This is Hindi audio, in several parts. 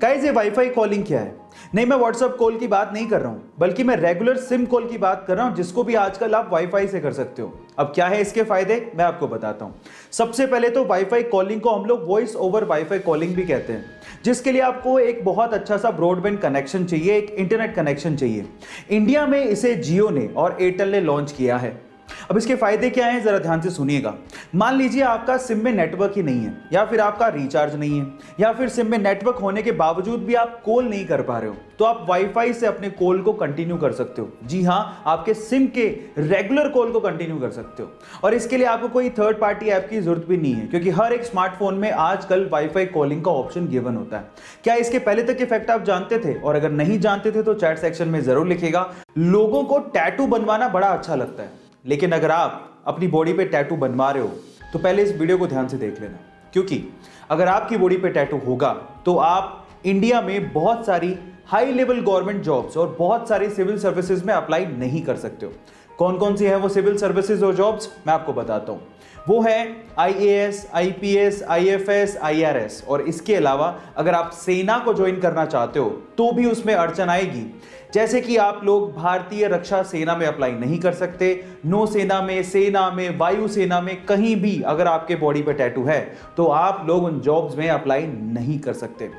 गाइस ये वाईफाई कॉलिंग क्या है? नहीं, मैं व्हाट्सएप कॉल की बात नहीं कर रहा हूं, बल्कि मैं रेगुलर सिम कॉल की बात कर रहा हूं, जिसको भी आजकल आप वाईफाई से कर सकते हो। अब क्या है इसके फायदे, मैं आपको बताता हूं। सबसे पहले तो वाईफाई कॉलिंग को हम लोग वॉइस ओवर वाईफाई कॉलिंग भी कहते हैं, जिसके लिए आपको एक बहुत अच्छा सा ब्रॉडबैंड कनेक्शन चाहिए, एक इंटरनेट कनेक्शन चाहिए। इंडिया में इसे जियो ने और एयरटेल ने लॉन्च किया है। अब इसके फायदे क्या हैं, जरा ध्यान से सुनिएगा। मान लीजिए आपका सिम में नेटवर्क ही नहीं है, या फिर आपका रिचार्ज नहीं है, या फिर सिम में नेटवर्क होने के बावजूद भी आप कॉल नहीं कर पा रहे हो, तो आप वाईफाई से अपने कॉल को कंटिन्यू कर सकते हो। जी हां, आपके सिम के रेगुलर कॉल को कंटिन्यू कर सकते हो। और इसके लिए आपको कोई थर्ड पार्टी ऐप की जरूरत भी नहीं है, क्योंकि हर एक स्मार्टफोन में आजकल वाईफाई कॉलिंग का ऑप्शन गिवन होता है। क्या इसके पहले तक इफेक्ट आप जानते थे? और अगर नहीं जानते थे तो चैट सेक्शन में जरूर लिखिएगा। लोगों को टैटू बनवाना बड़ा अच्छा लगता है, लेकिन अगर आप अपनी बॉडी पे टैटू बनवा रहे हो तो पहले इस वीडियो को ध्यान से देख लेना, क्योंकि अगर आपकी बॉडी पे टैटू होगा तो आप इंडिया में बहुत सारी हाई लेवल गवर्नमेंट जॉब्स और बहुत सारी सिविल सर्विसेज में अप्लाई नहीं कर सकते हो। कौन कौन सी है वो सिविल सर्विसेज और जॉब्स, मैं आपको बताता हूं। वो है IAS, IPS, IFS, IRS। और इसके अलावा अगर आप सेना को ज्वाइन करना चाहते हो तो भी उसमें अड़चन आएगी। जैसे कि आप लोग भारतीय रक्षा सेना में अप्लाई नहीं कर सकते, नौसेना में, सेना में, वायुसेना में, कहीं भी अगर आपके बॉडी पे टैटू है तो आप लोग उन जॉब्स में अप्लाई नहीं कर सकते।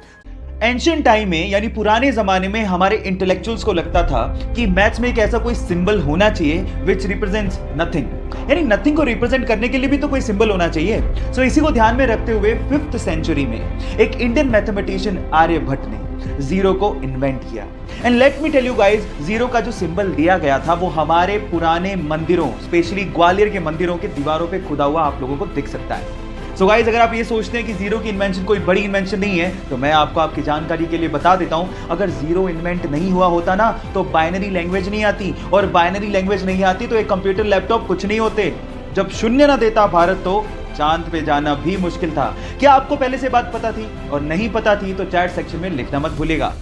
एंशियंट टाइम में, यानी पुराने जमाने में, हमारे इंटेलेक्चुअल्स को लगता था कि मैथ्स में एक ऐसा कोई सिंबल होना चाहिए विच रिप्रेजेंट्स नथिंग, यानी नथिंग को रिप्रेजेंट करने के लिए भी तो कोई सिंबल होना चाहिए। सो इसी को ध्यान में रखते हुए 5th सेंचुरी में एक इंडियन मैथमेटिशियन आर्यभट्ट ने जीरो को इन्वेंट किया। And let me tell you guys, zero का जो सिंबल दिया गया था वो हमारे पुराने मंदिरों, स्पेशली ग्वालियर के मंदिरों के दीवारों पे खुदा हुआ आप लोगों को दिख सकता है। सो गाइज, अगर आप ये सोचते हैं कि जीरो की इन्वेंशन कोई बड़ी इन्वेंशन नहीं है, तो मैं आपको आपकी जानकारी के लिए बता देता हूं, अगर जीरो इन्वेंट नहीं हुआ होता ना तो बाइनरी लैंग्वेज नहीं आती, और बाइनरी लैंग्वेज नहीं आती तो एक कंप्यूटर, लैपटॉप कुछ नहीं होते। जब शून्य ना देता भारत तो चांद पे जाना भी मुश्किल था। क्या आपको पहले से बात पता थी? और नहीं पता थी तो चैट सेक्शन में लिखना मत भूलिएगा।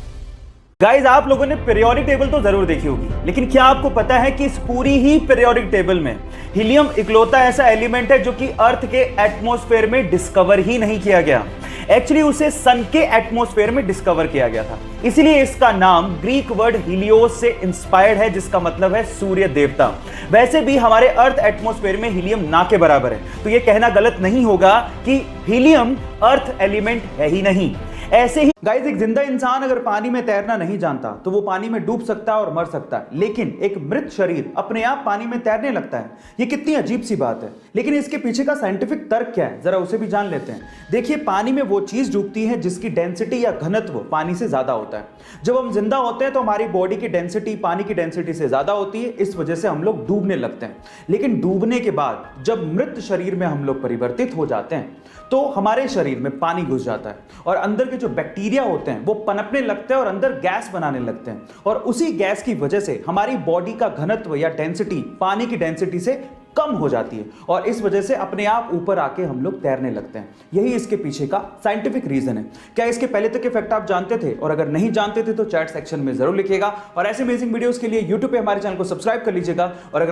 गाइज, आप लोगों ने पीरियोडिक टेबल तो जरूर देखी होगी, लेकिन क्या आपको पता है कि इस पूरी ही पीरियोडिक टेबल में हीलियम इकलौता ऐसा एलिमेंट है जो कि अर्थ के एटमॉस्फेयर में डिस्कवर ही नहीं किया गया। एक्चुअली उसे सन के एटमॉस्फेयर में डिस्कवर किया गया था, इसलिए इसका नाम ग्रीक वर्ड हीलियोस से इंस्पायर्ड है, जिसका मतलब है सूर्य देवता। वैसे भी हमारे अर्थ एटमॉस्फेयर में हीलियम ना के बराबर है, तो यह कहना गलत नहीं होगा कि हीलियम अर्थ एलिमेंट है ही नहीं। ऐसे ही गाइस, एक जिंदा इंसान अगर पानी में तैरना नहीं जानता तो वो पानी में डूब सकता है और मर सकता है, लेकिन एक मृत शरीर अपने आप पानी में तैरने लगता है। ये कितनी अजीब सी बात है, लेकिन इसके पीछे का साइंटिफिक तर्क क्या है, जरा उसे भी जान लेते हैं। देखिए, पानी में वो चीज डूबती है जिसकी डेंसिटी या घनत्व पानी से ज्यादा होता है। जब हम जिंदा होते हैं तो हमारी बॉडी की डेंसिटी पानी की डेंसिटी से ज्यादा होती है, इस वजह से हम लोग डूबने लगते हैं। लेकिन डूबने के बाद जब मृत शरीर में हम लोग परिवर्तित हो जाते हैं तो हमारे शरीर में पानी घुस जाता है, और अंदर के जो बैक्टीरिया होते हैं वो पनपने लगते हैं और अंदर गैस बनाने लगते हैं, और उसी गैस की वजह से हमारी बॉडी का घनत्व या डेंसिटी पानी की डेंसिटी से कम हो जाती है, और इस वजह से अपने आप ऊपर आके हम लोग तैरने लगते हैं। यही इसके पीछे का साइंटिफिक रीजन है। क्या इसके पहले तक इफेक्ट आप जानते थे? और अगर नहीं जानते थे तो चैट सेक्शन में जरूर लिखिएगा। और ऐसे अमेजिंग वीडियोस के लिए यूट्यूब पे हमारे चैनल को सब्सक्राइब कर लीजिएगा। और अगर